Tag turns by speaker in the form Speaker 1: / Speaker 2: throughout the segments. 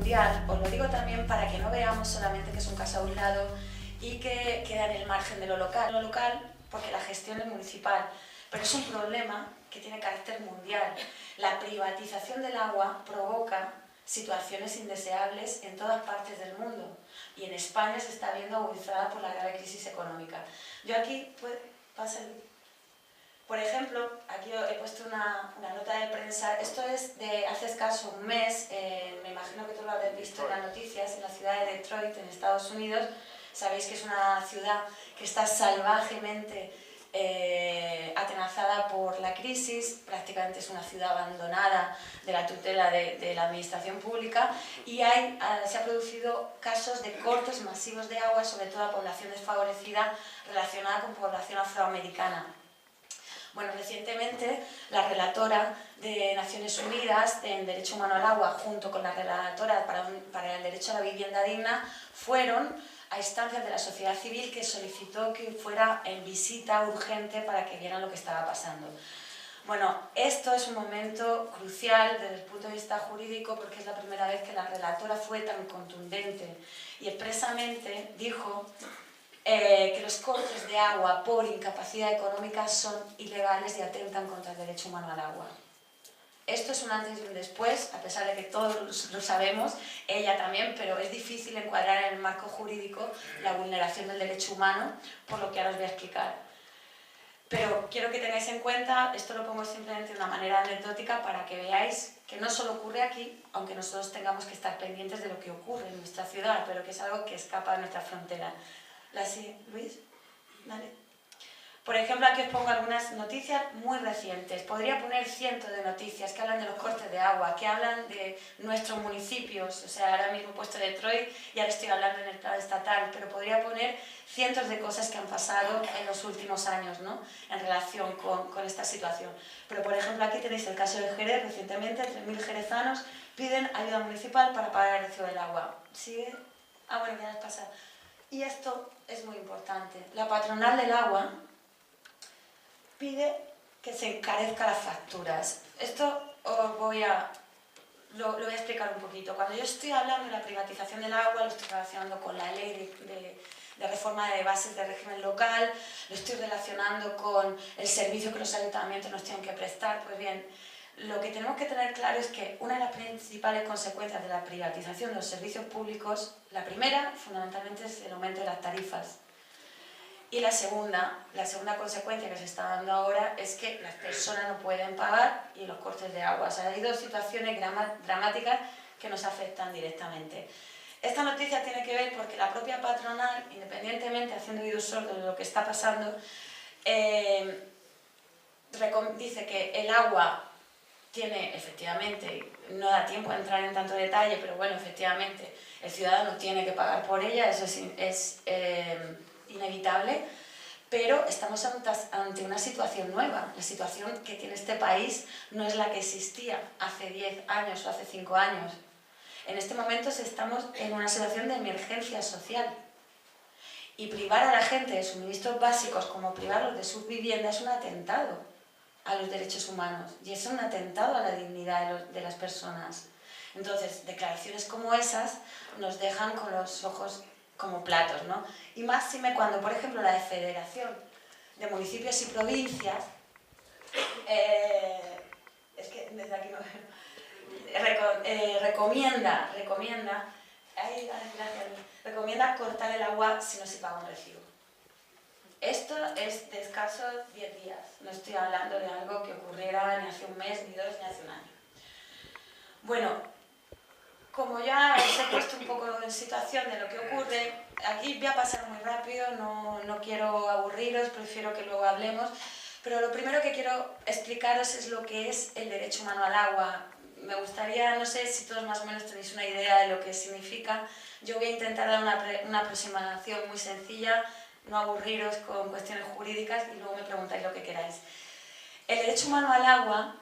Speaker 1: mundial, os lo digo también para que no veamos solamente que es un caso aislado y que queda en el margen de lo local, porque la gestión es municipal, pero es un problema que tiene carácter mundial. La privatización del agua provoca situaciones indeseables en todas partes del mundo y en España se está viendo agudizada por la grave crisis económica. Yo aquí, por ejemplo, aquí he puesto una nota de prensa, esto es de hace escaso un mes, me imagino que tú lo habrás visto en las noticias, en la ciudad de Detroit, en Estados Unidos. Sabéis que es una ciudad que está salvajemente atenazada por la crisis, prácticamente es una ciudad abandonada de la tutela de la administración pública y se han producido casos de cortes masivos de agua, sobre todo a población desfavorecida relacionada con población afroamericana. Bueno, recientemente la relatora de Naciones Unidas en Derecho Humano al Agua, junto con la relatora para el derecho a la vivienda digna, fueron a instancias de la sociedad civil que solicitó que fuera en visita urgente para que vieran lo que estaba pasando. Bueno, esto es un momento crucial desde el punto de vista jurídico porque es la primera vez que la relatora fue tan contundente y expresamente dijo que los cortes de agua por incapacidad económica son ilegales y atentan contra el derecho humano al agua. Esto es un antes y un después, a pesar de que todos lo sabemos, ella también, pero es difícil encuadrar en el marco jurídico la vulneración del derecho humano, por lo que ahora os voy a explicar. Pero quiero que tengáis en cuenta, esto lo pongo simplemente de una manera anecdótica para que veáis que no solo ocurre aquí, aunque nosotros tengamos que estar pendientes de lo que ocurre en nuestra ciudad, pero que es algo que escapa de nuestra frontera. Luis, dale. Por ejemplo, aquí os pongo algunas noticias muy recientes. Podría poner cientos de noticias que hablan de los cortes de agua, que hablan de nuestros municipios. O sea, ahora mismo he puesto Detroit y ahora estoy hablando en el plano estatal, pero podría poner cientos de cosas que han pasado en los últimos años, ¿no?, en relación con esta situación. Pero, por ejemplo, aquí tenéis el caso de Jerez. Recientemente, 3.000 jerezanos piden ayuda municipal para pagar el recibo del agua. ¿Sigue? Ah, bueno, ya has pasado. Y esto es muy importante. La patronal del agua pide que se encarezcan las facturas. Esto lo voy a explicar un poquito. Cuando yo estoy hablando de la privatización del agua, lo estoy relacionando con la ley de reforma de bases de régimen local, lo estoy relacionando con el servicio que los ayuntamientos nos tienen que prestar. Pues bien, lo que tenemos que tener claro es que una de las principales consecuencias de la privatización de los servicios públicos, la primera, fundamentalmente, es el aumento de las tarifas. Y la segunda consecuencia que se está dando ahora es que las personas no pueden pagar y los cortes de agua. O sea, hay dos situaciones dramáticas que nos afectan directamente. Esta noticia tiene que ver porque la propia patronal, independientemente, haciendo oídos sordos de lo que está pasando, dice que el agua tiene, efectivamente, no da tiempo a entrar en tanto detalle, pero bueno, efectivamente, el ciudadano tiene que pagar por ella, eso es inevitable, pero estamos ante una situación nueva. La situación que tiene este país no es la que existía hace 10 años o hace 5 años. En este momento estamos en una situación de emergencia social y privar a la gente de suministros básicos como privarlos de sus viviendas es un atentado a los derechos humanos y es un atentado a la dignidad de las personas. Entonces, declaraciones como esas nos dejan con los ojos como platos, ¿no? Y máxime cuando, por ejemplo, la Federación de Municipios y Provincias, es que desde aquí no recomienda cortar el agua si no se paga un recibo. Esto es de escasos 10 días, no estoy hablando de algo que ocurriera ni hace un mes, ni 2, ni hace un año. Bueno, como ya os he puesto un poco en situación de lo que ocurre, aquí voy a pasar muy rápido, no quiero aburriros, prefiero que luego hablemos, pero lo primero que quiero explicaros es lo que es el derecho humano al agua. Me gustaría, no sé si todos más o menos tenéis una idea de lo que significa. Yo voy a intentar dar una aproximación muy sencilla, no aburriros con cuestiones jurídicas y luego me preguntáis lo que queráis. El derecho humano al agua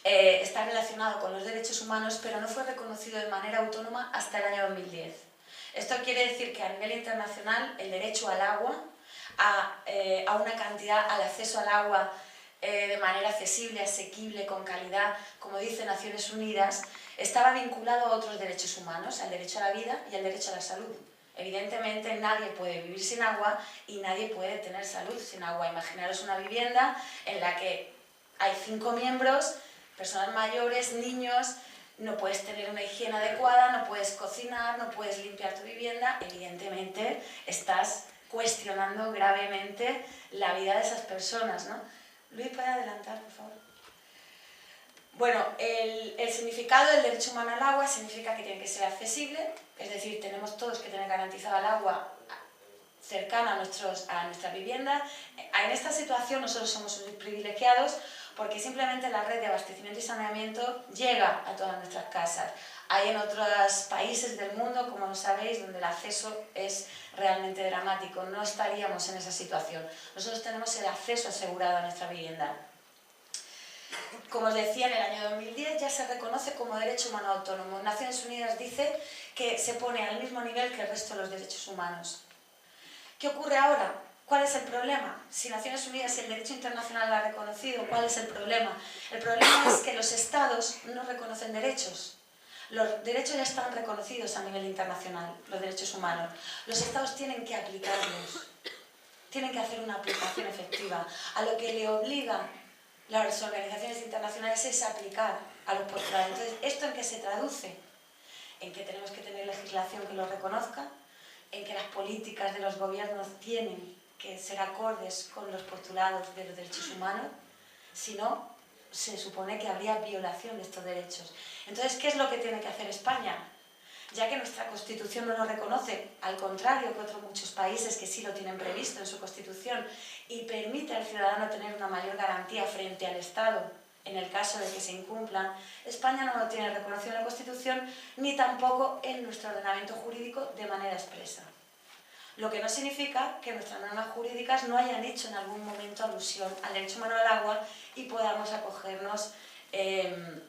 Speaker 1: está relacionado con los derechos humanos, pero no fue reconocido de manera autónoma hasta el año 2010. Esto quiere decir que a nivel internacional el derecho al agua, a una cantidad, al acceso al agua de manera accesible, asequible, con calidad, como dice Naciones Unidas, estaba vinculado a otros derechos humanos, al derecho a la vida y al derecho a la salud. Evidentemente nadie puede vivir sin agua y nadie puede tener salud sin agua. Imaginaros una vivienda en la que hay 5 miembros, personas mayores, niños, no puedes tener una higiene adecuada, no puedes cocinar, no puedes limpiar tu vivienda, evidentemente estás cuestionando gravemente la vida de esas personas, ¿no? Luis, ¿puede adelantar, por favor? Bueno, el significado del derecho humano al agua significa que tiene que ser accesible, es decir, tenemos todos que tener garantizada el agua cercana a nuestra vivienda. En esta situación nosotros somos privilegiados porque simplemente la red de abastecimiento y saneamiento llega a todas nuestras casas. Hay en otros países del mundo, como sabéis, donde el acceso es realmente dramático. No estaríamos en esa situación. Nosotros tenemos el acceso asegurado a nuestra vivienda. Como os decía, en el año 2010 ya se reconoce como derecho humano autónomo. Naciones Unidas dice que se pone al mismo nivel que el resto de los derechos humanos. ¿Qué ocurre ahora? ¿Cuál es el problema? Si Naciones Unidas y el derecho internacional lo ha reconocido, ¿cuál es el problema? El problema es que los estados no reconocen derechos. Los derechos ya están reconocidos a nivel internacional, los derechos humanos. Los estados tienen que aplicarlos, tienen que hacer una aplicación efectiva. A lo que le obligan las organizaciones internacionales es aplicar a los postulados. Entonces, ¿esto en qué se traduce? En que tenemos que tener legislación que lo reconozca, en que las políticas de los gobiernos tienen que ser acordes con los postulados de los derechos humanos, si no, se supone que habría violación de estos derechos. Entonces, ¿qué es lo que tiene que hacer España? Ya que nuestra Constitución no lo reconoce, al contrario que otros muchos países que sí lo tienen previsto en su Constitución, y permite al ciudadano tener una mayor garantía frente al Estado en el caso de que se incumplan, España no lo tiene reconocido en la Constitución ni tampoco en nuestro ordenamiento jurídico de manera expresa. Lo que no significa que nuestras normas jurídicas no hayan hecho en algún momento alusión al derecho humano al agua y podamos acogernos en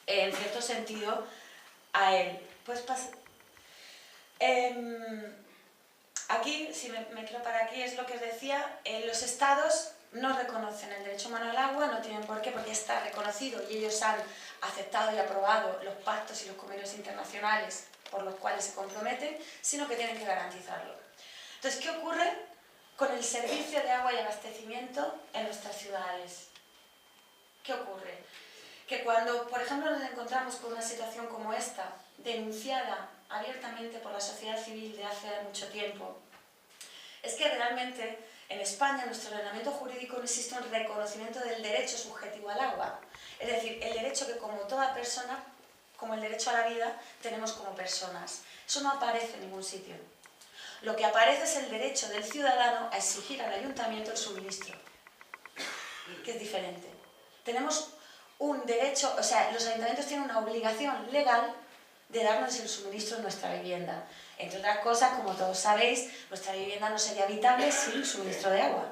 Speaker 1: cierto sentido a él. Pues aquí, si me quiero parar aquí, es lo que os decía, los estados no reconocen el derecho humano al agua, no tienen por qué, porque está reconocido y ellos han aceptado y aprobado los pactos y los convenios internacionales por los cuales se comprometen, sino que tienen que garantizarlo. Entonces, ¿qué ocurre con el servicio de agua y abastecimiento en nuestras ciudades? ¿Qué ocurre? Que cuando, por ejemplo, nos encontramos con una situación como esta, denunciada abiertamente por la sociedad civil de hace mucho tiempo, es que realmente en España, en nuestro ordenamiento jurídico, no existe un reconocimiento del derecho subjetivo al agua. Es decir, el derecho que como toda persona, como el derecho a la vida, tenemos como personas. Eso no aparece en ningún sitio. Lo que aparece es el derecho del ciudadano a exigir al ayuntamiento el suministro, que es diferente. Tenemos un derecho, o sea, los ayuntamientos tienen una obligación legal de darnos el suministro de nuestra vivienda. Entre otras cosas, como todos sabéis, nuestra vivienda no sería habitable sin suministro de agua.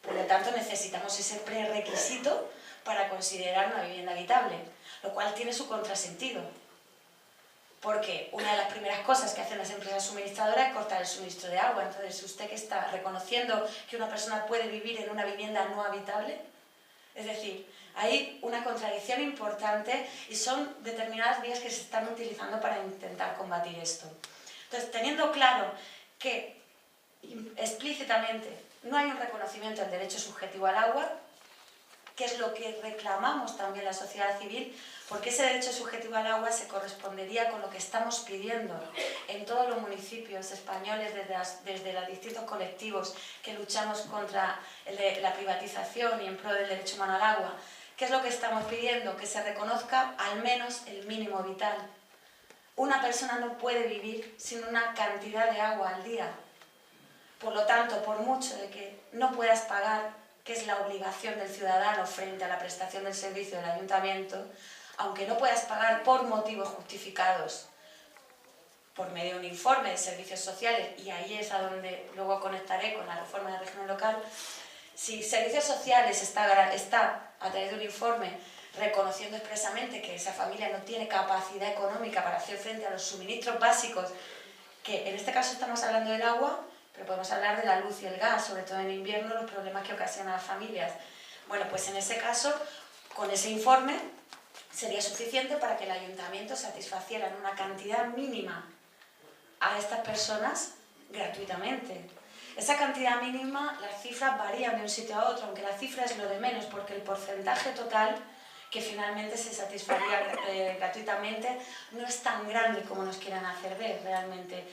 Speaker 1: Por lo tanto, necesitamos ese prerequisito para considerar una vivienda habitable, lo cual tiene su contrasentido. Porque una de las primeras cosas que hacen las empresas suministradoras es cortar el suministro de agua. Entonces, ¿usted que está reconociendo que una persona puede vivir en una vivienda no habitable? Es decir, hay una contradicción importante y son determinadas vías que se están utilizando para intentar combatir esto. Entonces, teniendo claro que explícitamente no hay un reconocimiento del derecho subjetivo al agua, que es lo que reclamamos también la sociedad civil, porque ese derecho subjetivo al agua se correspondería con lo que estamos pidiendo en todos los municipios españoles desde los distintos colectivos que luchamos contra la privatización y en pro del derecho humano al agua. ¿Qué es lo que estamos pidiendo? Que se reconozca al menos el mínimo vital. Una persona no puede vivir sin una cantidad de agua al día. Por lo tanto, por mucho de que no puedas pagar, que es la obligación del ciudadano frente a la prestación del servicio del ayuntamiento, aunque no puedas pagar por motivos justificados, por medio de un informe de servicios sociales, y ahí es a donde luego conectaré con la reforma del régimen local, si servicios sociales está a través de un informe reconociendo expresamente que esa familia no tiene capacidad económica para hacer frente a los suministros básicos, que en este caso estamos hablando del agua, pero podemos hablar de la luz y el gas, sobre todo en invierno, los problemas que ocasionan a las familias. Bueno, pues en ese caso, con ese informe, sería suficiente para que el ayuntamiento satisfaciera en una cantidad mínima a estas personas gratuitamente. Esa cantidad mínima, las cifras varían de un sitio a otro, aunque la cifra es lo de menos, porque el porcentaje total que finalmente se satisfaría gratuitamente no es tan grande como nos quieran hacer ver realmente.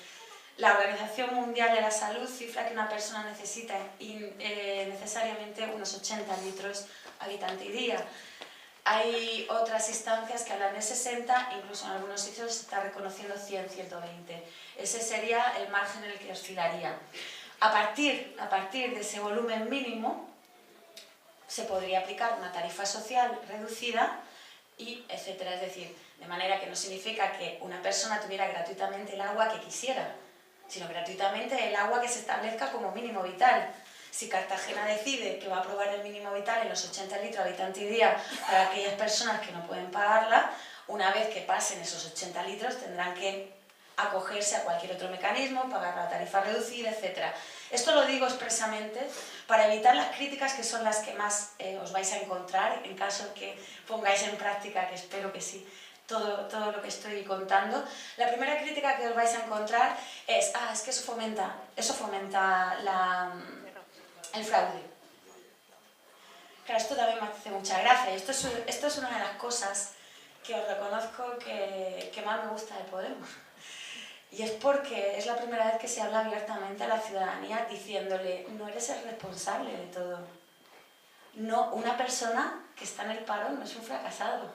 Speaker 1: La Organización Mundial de la Salud cifra que una persona necesita necesariamente unos 80 litros habitante y día. Hay otras instancias que hablan de 60, incluso en algunos sitios se está reconociendo 100, 120. Ese sería el margen en el que oscilaría. A partir de ese volumen mínimo, se podría aplicar una tarifa social reducida y etcétera. Es decir, de manera que no significa que una persona tuviera gratuitamente el agua que quisiera, sino gratuitamente el agua que se establezca como mínimo vital. Si Cartagena decide que va a aprobar el mínimo vital en los 80 litros habitante y día para aquellas personas que no pueden pagarla, una vez que pasen esos 80 litros tendrán que acogerse a cualquier otro mecanismo, pagar la tarifa reducida, etc. Esto lo digo expresamente para evitar las críticas que son las que más os vais a encontrar en caso de que pongáis en práctica, que espero que sí, todo lo que estoy contando. La primera crítica que os vais a encontrar es que eso fomenta el fraude. Claro, esto también me hace mucha gracia. Y esto es una de las cosas que os reconozco que más me gusta de Podemos. Y es porque es la primera vez que se habla abiertamente a la ciudadanía diciéndole: no eres el responsable de todo. No, una persona que está en el paro no es un fracasado.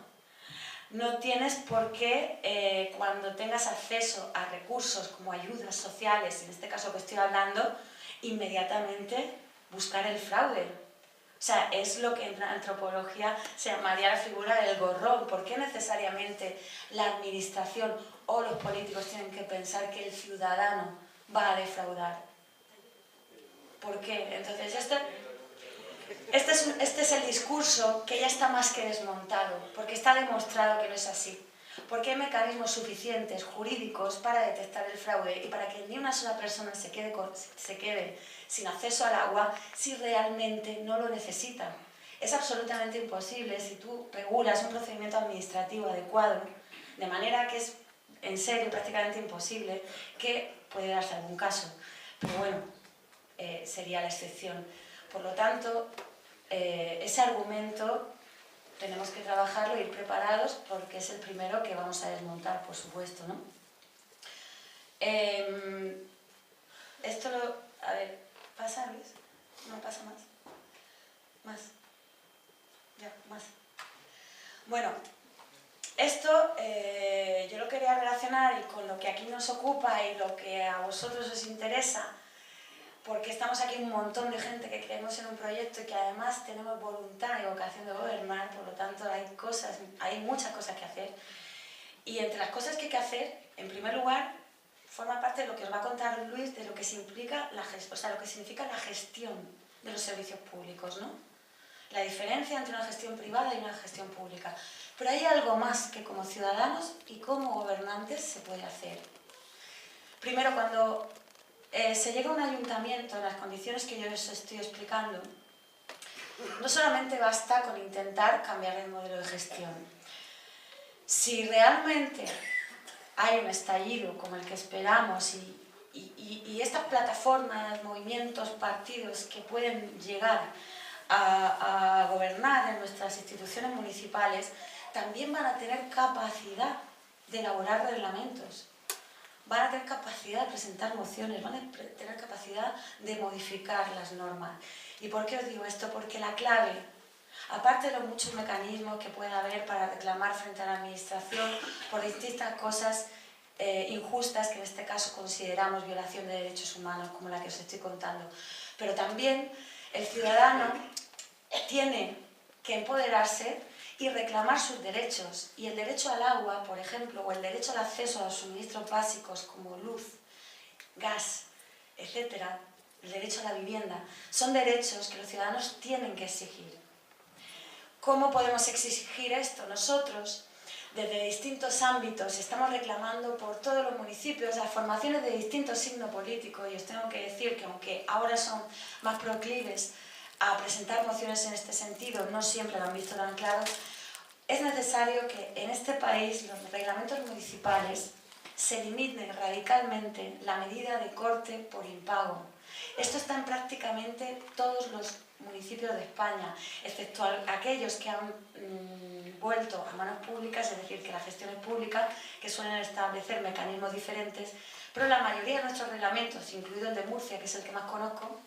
Speaker 1: No tienes por qué, cuando tengas acceso a recursos como ayudas sociales, en este caso que estoy hablando, inmediatamente buscar el fraude. O sea, es lo que en la antropología se llamaría la figura del gorrón. ¿Por qué necesariamente la administración o los políticos tienen que pensar que el ciudadano va a defraudar? ¿Por qué? Entonces, este es el discurso que ya está más que desmontado, porque está demostrado que no es así. Porque hay mecanismos suficientes jurídicos para detectar el fraude y para que ni una sola persona se quede sin acceso al agua si realmente no lo necesita. Es absolutamente imposible si tú regulas un procedimiento administrativo adecuado, de manera que es en serio prácticamente imposible que puede darse algún caso. Pero bueno, sería la excepción. Por lo tanto, ese argumento tenemos que trabajarlo e ir preparados porque es el primero que vamos a desmontar, por supuesto, ¿no? Esto lo... A ver, ¿pasa, Luis? ¿No pasa más? ¿Más? Ya, más. Bueno, esto yo lo quería relacionar con lo que aquí nos ocupa y lo que a vosotros os interesa, porque estamos aquí un montón de gente que creemos en un proyecto y que además tenemos voluntad y vocación de gobernar, por lo tanto hay muchas cosas que hacer. Y entre las cosas que hay que hacer, en primer lugar, forma parte de lo que os va a contar Luis, de lo que significa lo que significa la gestión de los servicios públicos, ¿no? La diferencia entre una gestión privada y una gestión pública. Pero hay algo más que como ciudadanos y como gobernantes se puede hacer. Primero, cuando se llega a un ayuntamiento en las condiciones que yo os estoy explicando, no solamente basta con intentar cambiar el modelo de gestión. Si realmente hay un estallido como el que esperamos y estas plataformas, movimientos, partidos que pueden llegar a gobernar en nuestras instituciones municipales, también van a tener capacidad de elaborar reglamentos. Van a tener capacidad de presentar mociones, van a tener capacidad de modificar las normas. ¿Y por qué os digo esto? Porque la clave, aparte de los muchos mecanismos que puede haber para reclamar frente a la administración por distintas cosas injustas que en este caso consideramos violación de derechos humanos, como la que os estoy contando, pero también el ciudadano tiene que empoderarse y reclamar sus derechos. Y el derecho al agua, por ejemplo, o el derecho al acceso a los suministros básicos como luz, gas, etc., el derecho a la vivienda, son derechos que los ciudadanos tienen que exigir. ¿Cómo podemos exigir esto? Nosotros, desde distintos ámbitos, estamos reclamando por todos los municipios las formaciones de distintos signos políticos, y os tengo que decir que aunque ahora son más proclives a presentar mociones en este sentido, no siempre lo han visto tan claro, es necesario que en este país los reglamentos municipales se limite radicalmente la medida de corte por impago. Esto está en prácticamente todos los municipios de España, excepto aquellos que han vuelto a manos públicas, es decir, que la gestión es pública, que suelen establecer mecanismos diferentes, pero la mayoría de nuestros reglamentos, incluido el de Murcia, que es el que más conozco,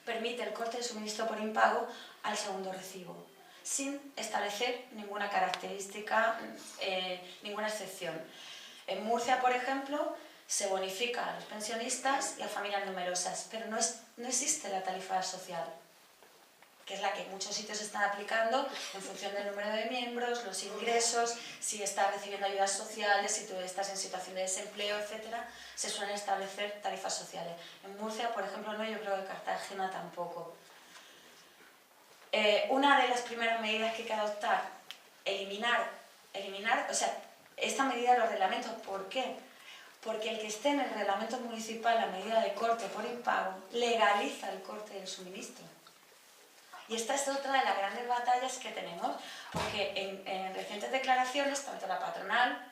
Speaker 1: permite el corte de suministro por impago al segundo recibo, sin establecer ninguna característica, ninguna excepción. En Murcia, por ejemplo, se bonifica a los pensionistas y a familias numerosas, pero no existe la tarifa social, que es la que en muchos sitios están aplicando en función del número de miembros, los ingresos, si estás recibiendo ayudas sociales, si tú estás en situación de desempleo, etc., se suelen establecer tarifas sociales. En Murcia, por ejemplo, no, yo creo que en Cartagena tampoco. Una de las primeras medidas que hay que adoptar, eliminar, o sea, esta medida de los reglamentos. ¿Por qué? Porque el que esté en el reglamento municipal la medida de corte por impago legaliza el corte del suministro. Y esta es otra de las grandes batallas que tenemos, porque en recientes declaraciones, tanto la patronal,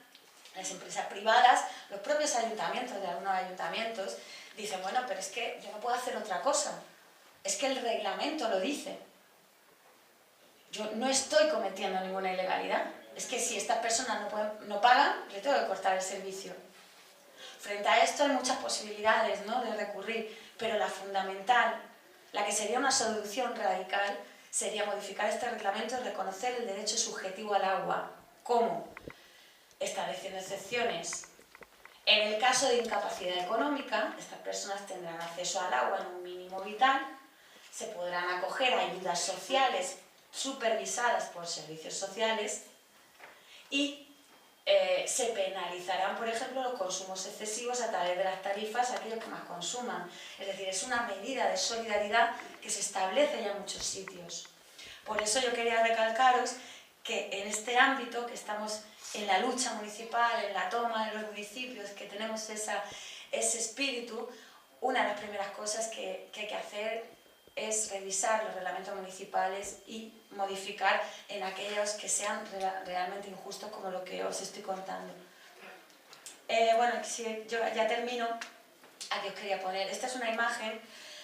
Speaker 1: las empresas privadas, los propios ayuntamientos, de algunos ayuntamientos, dicen, bueno, pero es que yo no puedo hacer otra cosa, es que el reglamento lo dice. Yo no estoy cometiendo ninguna ilegalidad, es que si estas personas no pagan, le tengo que cortar el servicio. Frente a esto hay muchas posibilidades, ¿no?, de recurrir, pero la fundamental, la que sería una solución radical, sería modificar este reglamento y reconocer el derecho subjetivo al agua. ¿Cómo? Estableciendo excepciones. En el caso de incapacidad económica, estas personas tendrán acceso al agua en un mínimo vital, se podrán acoger a ayudas sociales supervisadas por servicios sociales y se penalizarán, por ejemplo, los consumos excesivos a través de las tarifas a aquellos que más consuman. Es decir, es una medida de solidaridad que se establece ya en muchos sitios. Por eso yo quería recalcaros que en este ámbito, que estamos en la lucha municipal, en la toma de los municipios, que tenemos ese espíritu, una de las primeras cosas que hay que hacer es revisar los reglamentos municipales y modificar en aquellos que sean realmente injustos, como lo que os estoy contando. Bueno, si yo ya termino, aquí os quería poner, esta es una imagen,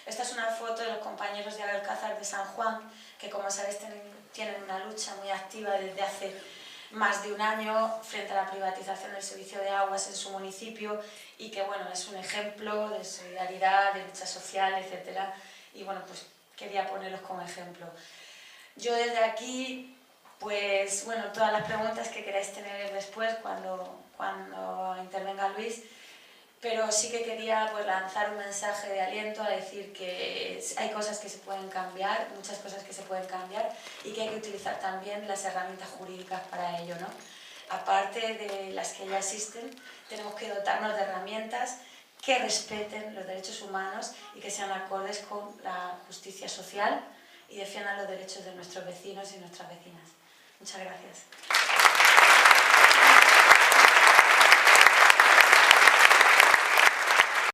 Speaker 1: esta es una foto de los compañeros de Alcázar de San Juan, que como sabéis tienen una lucha muy activa desde hace más de un año frente a la privatización del servicio de aguas en su municipio y que, bueno, es un ejemplo de solidaridad, de lucha social, etc. Y bueno, pues quería ponerlos como ejemplo. Yo desde aquí, pues bueno, todas las preguntas que queráis tener después cuando intervenga Luis, pero sí que quería pues lanzar un mensaje de aliento a decir que hay cosas que se pueden cambiar, muchas cosas que se pueden cambiar y que hay que utilizar también las herramientas jurídicas para ello, ¿no? Aparte de las que ya existen, tenemos que dotarnos de herramientas que respeten los derechos humanos y que sean acordes con la justicia social y defiendan los derechos de nuestros vecinos y nuestras vecinas. Muchas gracias.